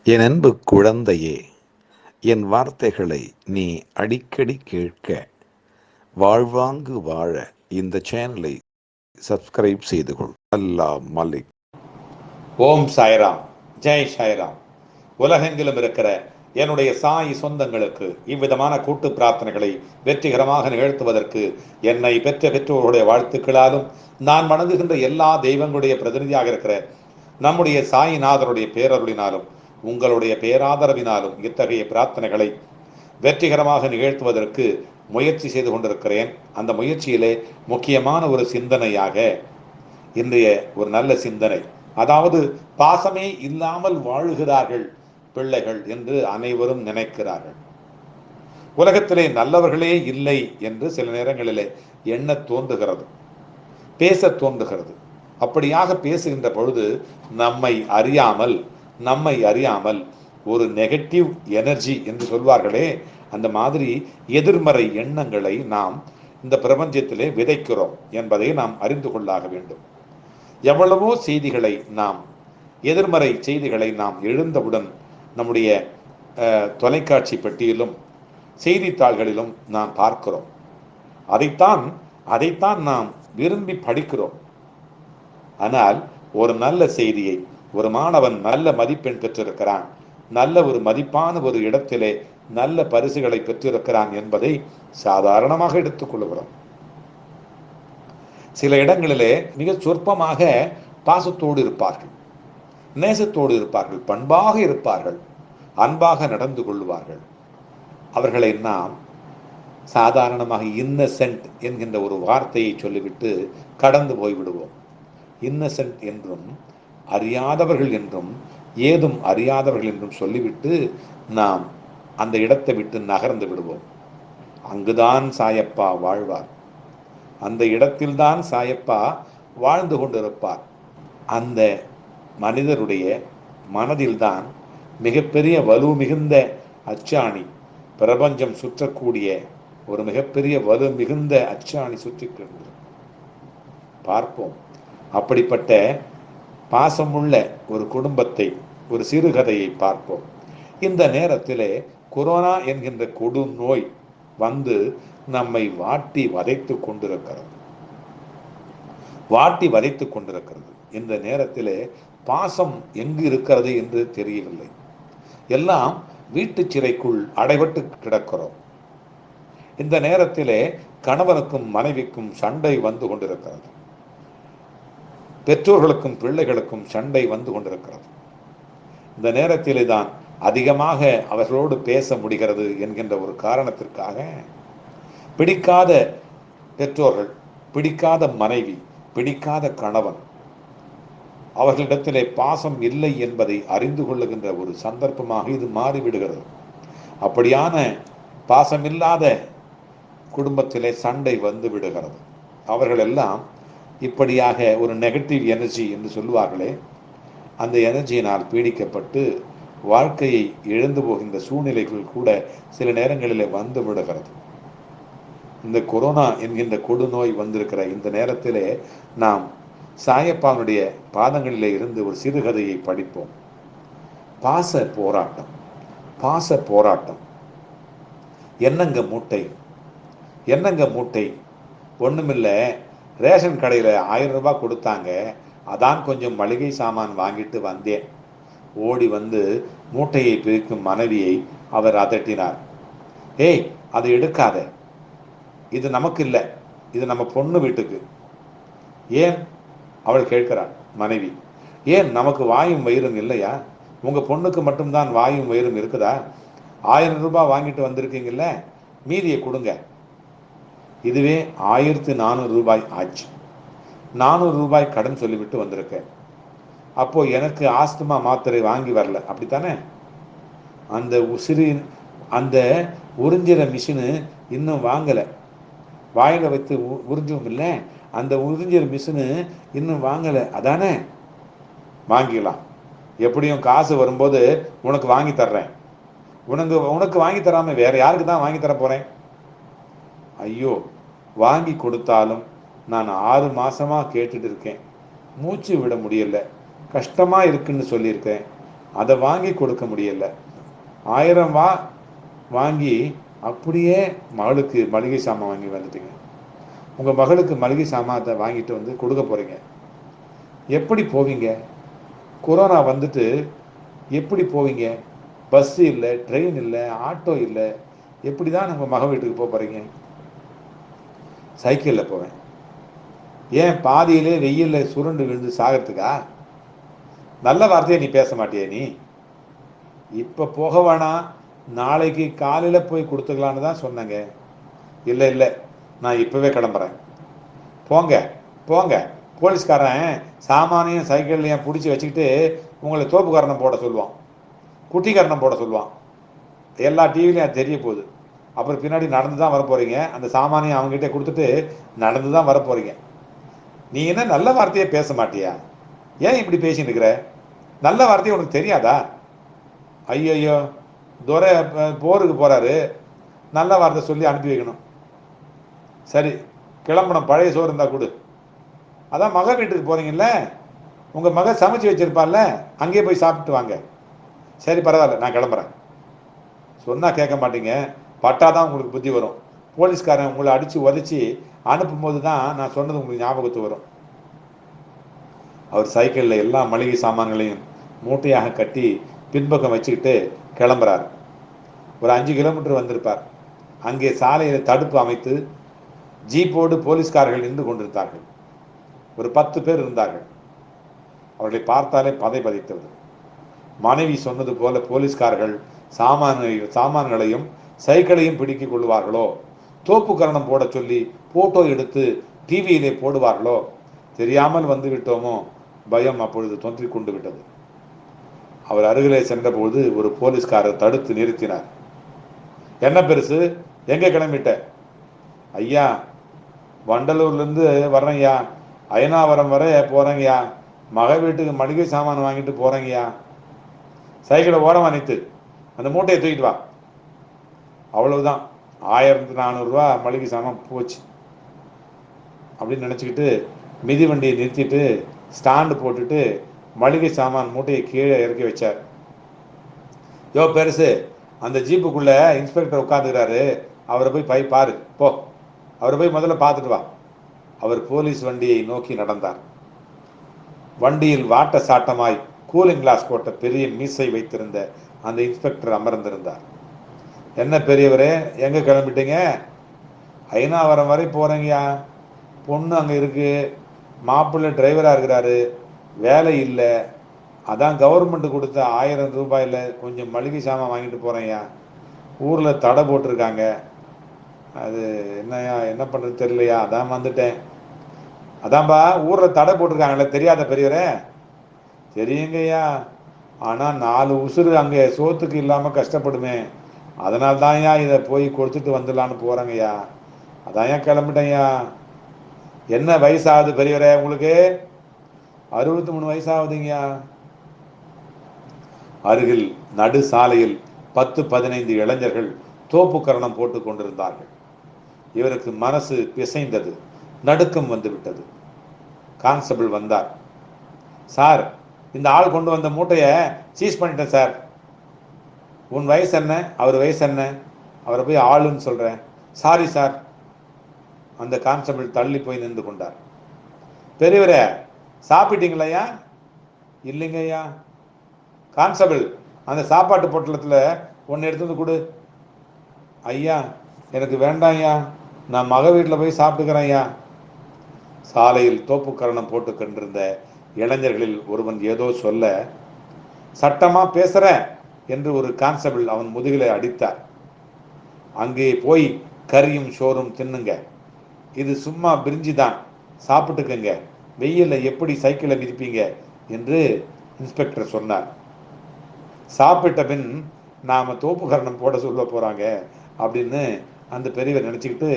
என் அன்பு குழந்தையே, என் வார்த்தைகளை நீ அடிக்கடி கேட்க, வாழ்வாங்கு வாழ இந்த சேனலை சப்ஸ்கிரைப் செய்து கொள். அல்லாஹ் மலிக். ஓம் சாய்ராம், ஜெய் சாய்ராம். உலகெங்கிலும் இருக்கிற என்னுடைய சாய் சொந்தங்களுக்கு இவ்விதமான கூட்டு பிரார்த்தனைகளை வெற்றிகரமாக நிகழ்த்துவதற்கு என்னை பெற்ற பெற்றோருடைய வாழ்த்துக்களாலும் நான் வணங்குகின்ற எல்லா தெய்வங்களுடைய பிரதிநிதியாக இருக்கிற நம்முடைய சாயிநாதருடைய பேரருளினாலும் உங்களுடைய பேராதரவினாலும் இத்தகைய பிரார்த்தனைகளை வெற்றிகரமாக நிகழ்த்துவதற்கு முயற்சி செய்து கொண்டிருக்கிறேன். அந்த முயற்சியிலே முக்கியமான ஒரு சிந்தனையாக இன்றைய ஒரு நல்ல சிந்தனை, அதாவது பாசமே இல்லாமல் வாழுகிறார்கள் பிள்ளைகள் என்று அனைவரும் நினைக்கிறார்கள். உலகத்திலே நல்லவர்களே இல்லை என்று சில நேரங்களிலே எண்ண தோன்றுகிறது, பேச தோன்றுகிறது. அப்படியாக பேசுகின்ற பொழுது நம்மை அறியாமல் ஒரு நெகட்டிவ் எனர்ஜி என்று சொல்வார்களே, அந்த மாதிரி எதிர்மறை எண்ணங்களை நாம் இந்த பிரபஞ்சத்திலே விதைக்கிறோம் என்பதை நாம் அறிந்து கொள்ளாக வேண்டும். எவ்வளவோ செய்திகளை எதிர்மறை செய்திகளை நாம் எழுந்தவுடன் நம்முடைய தொலைக்காட்சி பெட்டியிலும் செய்தித்தாள்களிலும் நாம் பார்க்கிறோம். அதைத்தான் நாம் விரும்பி படிக்கிறோம். ஆனால் ஒரு நல்ல செய்தியை, ஒரு மாணவன் நல்ல மதிப்பெண் பெற்றிருக்கிறான், நல்ல ஒரு மதிப்பான ஒரு இடத்திலே நல்ல பரிசுகளை பெற்றிருக்கிறான் என்பதை சாதாரணமாக எடுத்துக்கொள்கிறோம். சில இடங்களிலே மிக சொற்பமாக பாசத்தோடு இருப்பார்கள், நேசத்தோடு இருப்பார்கள், பண்பாக இருப்பார்கள், அன்பாக நடந்து கொள்வார்கள். அவர்களை நாம் சாதாரணமாக இன்னசென்ட் என்கின்ற ஒரு வார்த்தையை சொல்லிவிட்டு கடந்து போய்விடுவோம். இன்னசென்ட் என்றும் அறியாதவர்கள் என்றும் ஏதும் அறியாதவர்கள் என்றும் சொல்லிவிட்டு நாம் அந்த இடத்தை விட்டு நகர்ந்து விடுவோம். அங்குதான் சாயப்பா வாழ்வார், அந்த இடத்தில்தான் சாயப்பா வாழ்ந்து கொண்டிருப்பார். அந்த மனிதருடைய மனதில்தான் மிகப்பெரிய வலு மிகுந்த அச்சாணி, பிரபஞ்சம் சுற்றக்கூடிய ஒரு மிகப்பெரிய வலு மிகுந்த அச்சாணி சுற்றி பார்ப்போம். அப்படிப்பட்ட பாசமுள்ள ஒரு குடும்பத்தை, ஒரு சிறுகதையை பார்ப்போம். இந்த நேரத்திலே கொரோனா என்கின்ற கொடு நோய் வந்து நம்மை வாட்டி வதைத்து கொண்டிருக்கிறது. இந்த நேரத்திலே பாசம் எங்கு இருக்கிறது என்று தெரியவில்லை. எல்லாம் வீட்டு சிறைக்குள் அடைபட்டு கிடக்கிறோம். இந்த நேரத்திலே கணவனுக்கும் மனைவிக்கும் சண்டை வந்து கொண்டிருக்கிறது, பெற்றோர்களுக்கும் பிள்ளைகளுக்கும் சண்டை வந்து கொண்டிருக்கிறது. இந்த நேரத்திலே தான் அதிகமாக அவர்களோடு பேச முடிகிறது என்கின்ற ஒரு காரணத்திற்காக பிடிக்காத பெற்றோர்கள், பிடிக்காத மனைவி, பிடிக்காத கணவன், அவர்களிடத்திலே பாசம் இல்லை என்பதை அறிந்து கொள்ளுகின்ற ஒரு சந்தர்ப்பமாக இது மாறிவிடுகிறது. அப்படியான பாசமில்லாத குடும்பத்திலே சண்டை வந்து விடுகிறது. அவர்கள் எல்லாம் இப்படியாக ஒரு நெகட்டிவ் எனர்ஜி என்று சொல்லுவார்களே, அந்த எனர்ஜியினால் பீடிக்கப்பட்டு வாழ்க்கையை இழந்து போகின்ற சூழ்நிலைகள் கூட சில நேரங்களிலே வந்து விடுகிறது. இந்த கொரோனா என்கின்ற கொடுநோய் வந்திருக்கிற இந்த நேரத்திலே நாம் சாயப்பாவுடைய பாதங்களிலே இருந்து ஒரு சிறுகதையை படிப்போம். பாச போராட்டம். என்னங்க மூட்டை ஒண்ணுமில்லை, ரேஷன் கடையில் 1000 ரூபாய் கொடுத்தாங்க, அதான் கொஞ்சம் மளிகை சாமான் வாங்கிட்டு வந்தேன். ஓடி வந்து மூட்டையை பிரிக்கும் மனைவியை அவர் அதட்டினார். ஏய், அதை எடுக்காத, இது நமக்கு இல்லை, இது நம்ம பொண்ணு வீட்டுக்கு. ஏன்? அவள் கேட்கிறாள். மனைவி, ஏன் நமக்கு வாயும் வயிறும் இல்லையா? உங்க பொண்ணுக்கு மட்டும்தான் வாயும் வயிறும் இருக்குதா? 1000 ரூபாய் வாங்கிட்டு வந்திருக்கீங்கல்ல, மீதியை கொடுங்க. இதுவே 1400 ரூபாய் ஆச்சு. 400 ரூபாய் கடன் சொல்லிவிட்டு வந்திருக்கேன். அப்போ எனக்கு ஆஸ்துமா மாத்திரை வாங்கி வரல, அப்படித்தானே? அந்த உறிஞ்சிற மிஷினு இன்னும் வாங்கலை, வாயில வைத்து உறிஞ்சும் இல்லை, அந்த உறிஞ்சிற மிஷினு இன்னும் வாங்கலை, அதானே? வாங்கிக்கலாம், எப்படியும் காசு வரும்போது உனக்கு வாங்கி தர்றேன். உனக்கு வாங்கி தராம வேற யாருக்கு தான் வாங்கி தர போறேன்? ஐயோ, வாங்கி கொடுத்தாலும் நான் 6 மாசமா கேட்டுட்டு இருக்கேன், மூச்சு விட முடியல, கஷ்டமா இருக்குன்னு சொல்லியிருக்கேன். அதை வாங்கி கொடுக்க முடியல. 1000 வாங்கி அப்படியே மகளுக்கு மளிகை சாமான் வாங்கி வந்துட்டீங்க. உங்கள் மகளுக்கு மளிகை சாமானத்தை வாங்கிட்டு வந்து கொடுக்க போகிறீங்க. எப்படி போவீங்க? கொரோனா வந்துட்டு எப்படி போவீங்க? பஸ்ஸு இல்லை, ட்ரெயின் இல்லை, ஆட்டோ இல்லை. எப்படி தான் உங்கள் மக வீட்டுக்கு போக போகிறீங்க? சைக்கிளில் போவேன். ஏன் பாதியிலே வெயிலில் சுருண்டு விழுந்து சாகிறதுக்கா? நல்ல வார்த்தையை நீ பேச மாட்டியே நீ? இப்போ போக வேணாம், நாளைக்கு காலையில் போய் கொடுத்துக்கலான்னு தான் சொன்னேங்க. இல்லை இல்லை, நான் இப்போவே கிளம்புறேன். போங்க போங்க. போலீஸ்காரன் சாமானையும் சைக்கிள்லையும் பிடிச்சி வச்சுக்கிட்டு உங்களை தோப்புக்காரனை போட சொல்லுவான், குட்டிக்காரனை போட சொல்லுவான். எல்லா டிவிலையும் அது தெரிய போகுது. அப்புறம் பின்னாடி நடந்து தான் வர போகிறீங்க. அந்த சாமானையும் அவங்ககிட்ட கொடுத்துட்டு நடந்து தான் வர போகிறீங்க. நீ என்ன நல்ல வார்த்தையே பேச மாட்டியா? ஏன் இப்படி பேசிட்டு இருக்கிற? நல்ல வார்த்தையை உனக்கு தெரியாதா? ஐயோ, துரை போருக்கு போகிறாரு, நல்ல வார்த்தை சொல்லி அனுப்பி வைக்கணும். சரி, கிளம்பணும். பழைய சோறு இருந்தால் கொடு. அதான் மக வீட்டுக்கு போகிறீங்கல்ல, உங்கள் மக சமைச்சு வச்சுருப்பால்ல, அங்கேயே போய் சாப்பிட்டு வாங்க. சரி பரவாயில்ல, நான் கிளம்புறேன். சொன்னால் கேட்க மாட்டீங்க. பட்டாதான் உங்களுக்கு புத்தி வரும். போலீஸ்காரன் உங்களை அடித்து உதச்சி அனுப்பும்போது தான் நான் சொன்னது உங்களுக்கு ஞாபகத்து வரும். அவர் சைக்கிளில் எல்லா மளிகை சாமான்களையும் மூட்டையாக கட்டி பின்பக்கம் வச்சுக்கிட்டு கிளம்புறார். ஒரு 5 கிலோமீட்டர் வந்திருப்பார். அங்கே சாலையில் தடுப்பு அமைத்து ஜீப்போடு போலீஸ்காரர்கள் நின்று கொண்டிருந்தார்கள். ஒரு 10 பேர் இருந்தார்கள். அவர்களை பார்த்தாலே பதை பதைத்தது. மனைவி சொன்னது போல போலீஸ்காரர்கள் சாமான்களையும் சைக்கிளையும் பிடிக்கிக் கொள்வார்களோ, தோப்பு கரணம் போட சொல்லி போட்டோ எடுத்து டிவியிலே போடுவார்களோ, தெரியாமல் வந்து விட்டோமோ, பயம் அப்பொழுது தொற்றிக் கொண்டு விட்டது. அவர் அருகிலே சென்றபோது ஒரு போலீஸ்காரர் தடுத்து நிறுத்தினார். என்ன பெருசு, எங்கே கிளம்பிட்ட? ஐயா, வண்டலூர்லேருந்து வர்றேங்கய்யா, அயனாவரம் வர போகிறேங்கய்யா, மக வீட்டுக்கு மளிகை சாமான் வாங்கிட்டு போகிறேங்கய்யா. சைக்கிளை ஓரமா நிறுத்து, அந்த மூட்டையை தூக்கிட்டு வா. அவ்வளவுதான், 1400 ரூபா மளிகை சாமான் போச்சு அப்படின்னு நினச்சிக்கிட்டு மிதி வண்டியை நிறுத்திட்டு ஸ்டாண்டு போட்டுட்டு மளிகை சாமான் மூட்டையை கீழே இறக்கி வச்சார். யோ பெருசு, அந்த ஜீப்புக்குள்ள இன்ஸ்பெக்டர் உட்காந்துக்கிறாரு, அவரை போய் பாரு போ, அவரை போய் முதல்ல பார்த்துட்டு வா. அவர் போலீஸ் வண்டியை நோக்கி நடந்தார். வண்டியில் வாட்ட சாட்டமாய் கூலிங் கிளாஸ் போட்ட பெரிய மீசை வைத்திருந்த அந்த இன்ஸ்பெக்டர் அமர்ந்திருந்தார். என்ன பெரியவரே, எங்கே கிளம்பிட்டீங்க? அயனாவரம் வரை போகிறேங்கய்யா. பொண்ணு அங்கே இருக்கு, மாப்பிள்ளை டிரைவராக இருக்கிறாரு, வேலை இல்லை, அதான் கவர்மெண்ட் கொடுத்த 1000 ரூபாயில் கொஞ்சம் மளிகை சாமான் வாங்கிட்டு போகிறேன்யா. ஊரில் தடை போட்டிருக்காங்க, அது என்னையா என்ன பண்ணுறது தெரியலையா, அதான் வந்துட்டேன். அதான்பா, ஊரில் தடை போட்டிருக்காங்களே, தெரியாத பெரியவரே? தெரியுங்கய்யா, ஆனால் 4 உசுறு அங்கே சோத்துக்கு இல்லாமல் கஷ்டப்படுமே, அதனால தான்யா இதை போய் கொடுத்துட்டு வந்துடலான்னு போகிறேங்கய்யா. அதான்யா கிளம்பிட்டேன்யா. என்ன வயசாகுது பெரியவரே உங்களுக்கு? 63 வயசாகுதுங்கய்யா. அருகில் நடு சாலையில் 10-15 இளைஞர்கள் தோப்பு கரணம் போட்டு கொண்டிருந்தார்கள். இவருக்கு மனசு பிசைந்தது, நடுக்கம் வந்து விட்டது. கான்ஸ்டபிள் வந்தார். சார், இந்த ஆள் கொண்டு வந்த மூட்டையை சீஸ் பண்ணிட்டேன் சார். உன் வயசு என்ன, அவர் வயசு என்ன? அவரை போய் ஆளுன்னு சொல்கிறேன். Sorry sir. அந்த கான்ஸ்டபிள் தள்ளி போய் நின்று கொண்டார். பெரியவரே, சாப்பிட்டீங்களையா? இல்லைங்க ஐயா. கான்ஸ்டபிள், அந்த சாப்பாட்டு பொட்டலத்தில் ஒன்று எடுத்து வந்து கொடு. ஐயா, எனக்கு வேண்டாம் ஐயா, நான் மக வீட்டில் போய் சாப்பிட்டுக்கிறேன் ஐயா. சாலையில் தோப்பு கரணம் போட்டு கொண்டிருந்த இளைஞர்களில் ஒருவன் ஏதோ சொல்ல, சட்டமா பேசுறேன் என்று ஒரு கான்ஸ்டபிள் அவன் முதுகிலை அடித்தார். அங்கே போய் கறியும் சோறும் தின்னுங்க, இது சும்மா பிரிஞ்சி தான், சாப்பிட்டுக்குங்க, வெயில்ல எப்படி சைக்கிளை மிதிப்பீங்க என்று இன்ஸ்பெக்டர் சொன்னார். சாப்பிட்ட பின் நாம தோப்பு கரணம் போட சொல்ல போறாங்க அப்படின்னு அந்த பெரியவர் நினச்சிக்கிட்டு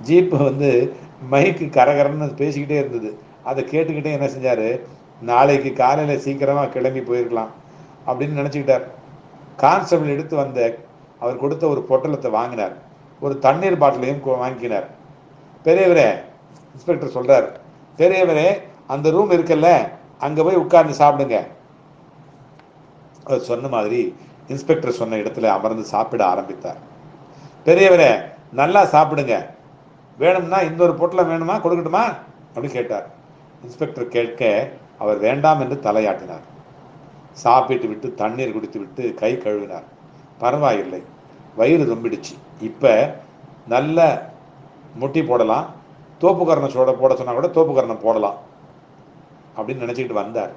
ஜீப் வந்து மைக்கு கரகரன்னு பேசிக்கிட்டே இருந்தது. அதை கேட்டுக்கிட்டே என்ன செஞ்சார், நாளைக்கு காலையில் சீக்கிரமாக கிளம்பி போயிருக்கலாம் அப்படின்னு நினச்சிக்கிட்டார். கான்ஸ்டபிள் எடுத்து வந்த அவர் கொடுத்த ஒரு பொட்டலத்தை வாங்கினார். ஒரு தண்ணீர் பாட்டிலையும் வாங்கினார். பெரியவரே, இன்ஸ்பெக்டர் சொல்கிறார், பெரியவரே அந்த ரூம் இருக்குல்ல, அங்கே போய் உட்கார்ந்து சாப்பிடுங்க. அவர் சொன்ன மாதிரி இன்ஸ்பெக்டர் சொன்ன இடத்துல அமர்ந்து சாப்பிட ஆரம்பித்தார். பெரியவரே, நல்லா சாப்பிடுங்க, வேணும்னா இன்னொரு பொட்டலம் வேணுமா, கொடுக்கட்டுமா அப்படின்னு கேட்டார். இன்ஸ்பெக்டர் கேட்க அவர் வேண்டாம் என்று தலையாட்டினார். சாப்பிட்டு விட்டு தண்ணீர் குடித்து விட்டு கை கழுவினார். பரவாயில்லை, வயிறு ரொம்பிடுச்சு, இப்போ நல்ல முட்டி போடலாம், தோப்புக்கரணம் போட சொன்னால் கூட தோப்புக்கரணம் போடலாம் அப்படின்னு நினச்சிக்கிட்டு வந்தார்.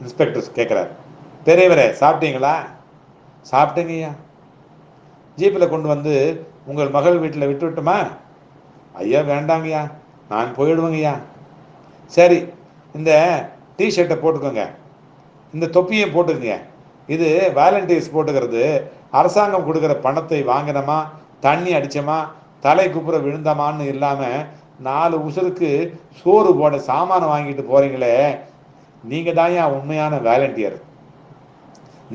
இன்ஸ்பெக்டர் கேட்குறார், பெரியவரே சாப்பிட்டீங்களா? சாப்பிட்டேங்கய்யா. ஜீப்பில் கொண்டு வந்து உங்கள் மகள் வீட்டில் விட்டு விட்டுமா? ஐயா வேண்டாங்கய்யா, நான் போயிடுவேங்கய்யா. சரி, இந்த டிஷர்ட்டை போட்டுக்கோங்க, இந்த தொப்பியை போட்டுக்கோங்க. இது வாலண்டியர்ஸ் போட்டுக்கிறது. அரசாங்கம் கொடுக்குற பணத்தை வாங்கினோமா, தண்ணி அடித்தோமா, தலை குப்புற விழுந்தமான்னு இல்லாமல் 4 உசுருக்கு சோறு போட சாமானை வாங்கிட்டு போகிறீங்களே, நீங்கள் தான் உண்மையான வாலண்டியர்.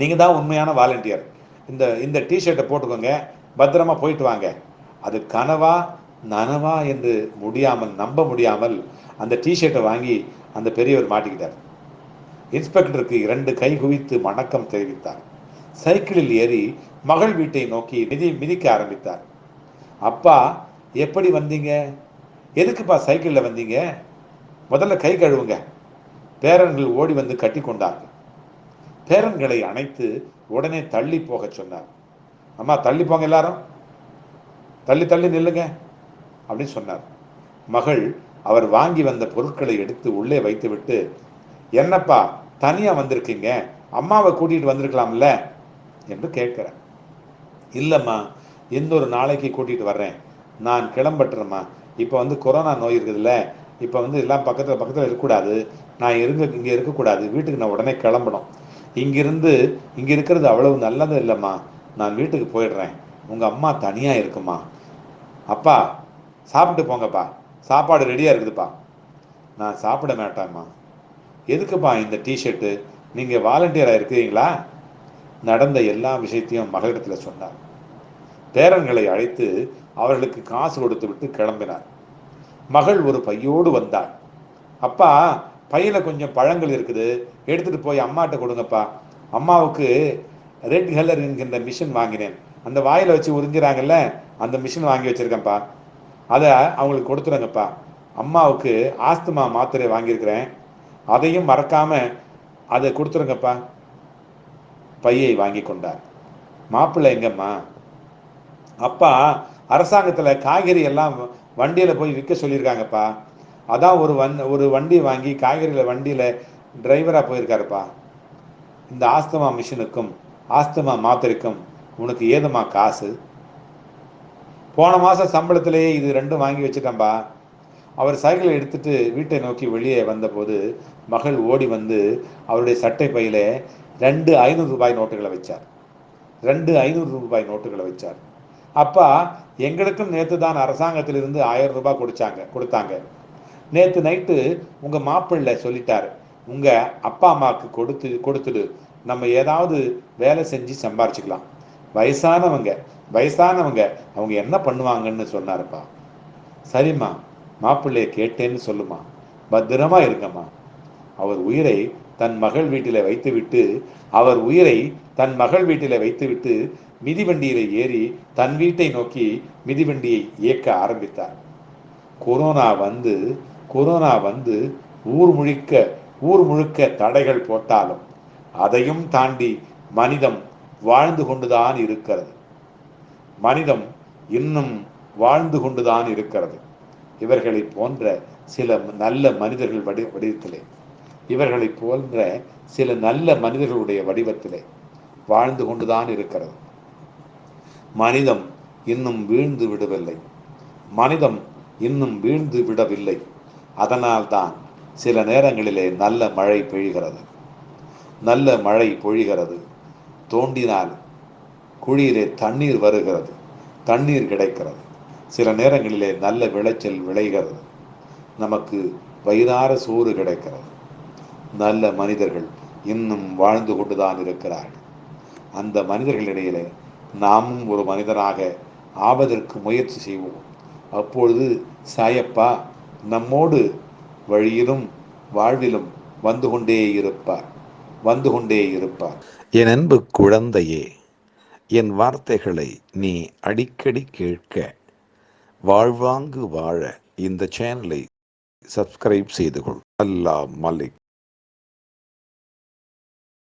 நீங்கள் தான் உண்மையான வாலண்டியர். இந்த டிஷர்ட்டை போட்டுக்கோங்க, பத்திரமா போயிட்டு வாங்க. அது கனவா நனவா என்று நம்ப முடியாமல் அந்த டிஷர்ட்டை வாங்கி அந்த பெரியவர் மாட்டிக்கிட்டார். இன்ஸ்பெக்டருக்கு 2 கை குவித்து வணக்கம் தெரிவித்தார். சைக்கிளில் ஏறி மகள் வீட்டை நோக்கி மிதிக்க ஆரம்பித்தார். அப்பா, எப்படி வந்தீங்க? எதுக்குப்பா சைக்கிளில் வந்தீங்க? முதல்ல கை கழுவுங்க. பேரன்கள் ஓடி வந்து கட்டி கொண்டார்கள். பேரன்களை அணைத்து உடனே தள்ளி போக சொன்னார். அம்மா தள்ளி போங்க, எல்லாரும் தள்ளி தள்ளி நில்லுங்க அப்படின்னு சொன்னார். மகள் அவர் வாங்கி வந்த பொருட்களை எடுத்து உள்ளே வைத்துவிட்டு, என்னப்பா தனியா வந்திருக்கீங்க, அம்மாவை கூட்டிட்டு வந்திருக்கலாம்ல என்று கேட்கிறேன். இல்லைம்மா, இன்னொரு நாளைக்கு கூட்டிட்டு வர்றேன், நான் கிளம்பட்டுறேம்மா. இப்போ கொரோனா நோய் இருக்குதுல்ல, இப்போ எல்லாம் பக்கத்தில் இருக்கக்கூடாது, நான் இங்கே இருக்கக்கூடாது, வீட்டுக்கு நான் உடனே கிளம்பணும். இங்கே இருக்கிறது அவ்வளவு நல்லது இல்லைம்மா, நான் வீட்டுக்கு போயிடுறேன், உங்கள் அம்மா தனியாக இருக்குமா. அப்பா சாப்பிட்டு போங்கப்பா, சாப்பாடு ரெடியாக இருக்குதுப்பா. நான் சாப்பிட மாட்டேம்மா. எதுக்குப்பா இந்த டிஷர்ட்டு, நீங்கள் வாலண்டியராக இருக்கிறீங்களா? நடந்த எல்லா விஷயத்தையும் மகளிடத்தில் சொன்னார். பேரன்களை அழைத்து அவர்களுக்கு காசு கொடுத்து விட்டு கிளம்பினார். மகள் ஒரு பையோடு வந்தாள். அப்பா, பையில கொஞ்சம் பழங்கள் இருக்குது, எடுத்துட்டு போய் அம்மாட்ட கொடுங்கப்பா. அம்மாவுக்கு ரெட் கலர் என்கின்ற மிஷின் வாங்கினேன், அந்த வாயில வச்சு உறிஞ்சிறாங்கல்ல, அந்த மிஷின் வாங்கி வச்சிருக்கேன்ப்பா, அதை அவங்களுக்கு கொடுத்துருங்கப்பா. அம்மாவுக்கு ஆஸ்துமா மாத்திரை வாங்கியிருக்கிறேன், அதையும் மறக்காம அதை கொடுத்துருங்கப்பா. பையை வாங்கி கொண்டார். மாப்பிள்ளை எங்கம்மா? அப்பா, அரசாங்கத்தில் காய்கறி எல்லாம் வண்டியில் போய் விற்க சொல்லியிருக்காங்கப்பா, அதான் ஒரு வண்டி வாங்கி காய்கறியில் வண்டியில் டிரைவராக போயிருக்காருப்பா. இந்த ஆஸ்துமா மிஷினுக்கும் ஆஸ்துமா மாத்திரைக்கும் உனக்கு ஏதுமா காசு? போன மாதம் சம்பளத்திலேயே இது 2 வாங்கி வச்சுட்டேன்பா. அவர் சைக்கிளை எடுத்துட்டு வீட்டை நோக்கி வெளியே வந்தபோது மகள் ஓடி வந்து அவருடைய சட்டை பையில 2 500 ரூபாய் நோட்டுகளை வச்சார். 2 500 ரூபாய் நோட்டுகளை வச்சார். அப்பா, எங்களுக்கும் நேற்று தான் அரசாங்கத்திலிருந்து 1000 ரூபாய் கொடுத்தாங்க. நேற்று நைட்டு உங்கள் மாப்பிள்ளை சொல்லிட்டார், உங்கள் அப்பா அம்மாவுக்கு கொடுத்துடு, நம்ம ஏதாவது வேலை செஞ்சு சம்பாரிச்சுக்கலாம். வயசானவங்க அவங்க என்ன பண்ணுவாங்கன்னு சொன்னாருப்பா. சரிம்மா, மாப்பிள்ளையை கேட்டேன்னு சொல்லுமா, பத்திரமா இருங்கம்மா. அவர் உயிரை தன் மகள் வீட்டில் வைத்துவிட்டு மிதிவண்டியில ஏறி தன் வீட்டை நோக்கி மிதிவண்டியை இயக்க ஆரம்பித்தார். கொரோனா வந்து ஊர் முழுக்க தடைகள் போட்டாலும் அதையும் தாண்டி மனிதம் வாழ்ந்து கொண்டுதான் இருக்கிறது. மனிதம் இன்னும் வாழ்ந்து கொண்டுதான் இருக்கிறது. இவர்களை போன்ற சில நல்ல மனிதர்கள் வடிவத்திலே வாழ்ந்து கொண்டுதான் இருக்கிறது. மனிதம் இன்னும் வீழ்ந்து விடவில்லை. அதனால்தான் சில நேரங்களிலே நல்ல மழை பொழிகிறது. தோண்டினால் குழியிலே தண்ணீர் வருகிறது, தண்ணீர் கிடைக்கிறது. சில நேரங்களிலே நல்ல விளைச்சல் விளைகிறது, நமக்கு வயிறார சோறு கிடைக்கிறது. நல்ல மனிதர்கள் இன்னும் வாழ்ந்து கொண்டுதான் இருக்கிறார்கள். அந்த மனிதர்களிடையிலே நாமும் ஒரு மனிதனாக ஆவதற்கு முயற்சி செய்வோம். அப்பொழுது சாயப்பா நம்மோடு வழியிலும் வாழ்விலும் வந்து கொண்டே இருப்பார். வந்து கொண்டே இருப்பார். என் அன்பு குழந்தையே, என் வார்த்தைகளை நீ அடிக்கடி கேட்க, வாழ்வாங்கு வாழ இந்த சேனலை சப்ஸ்கிரைப் செய்து கொள். அல்லாஹ் மலிக்.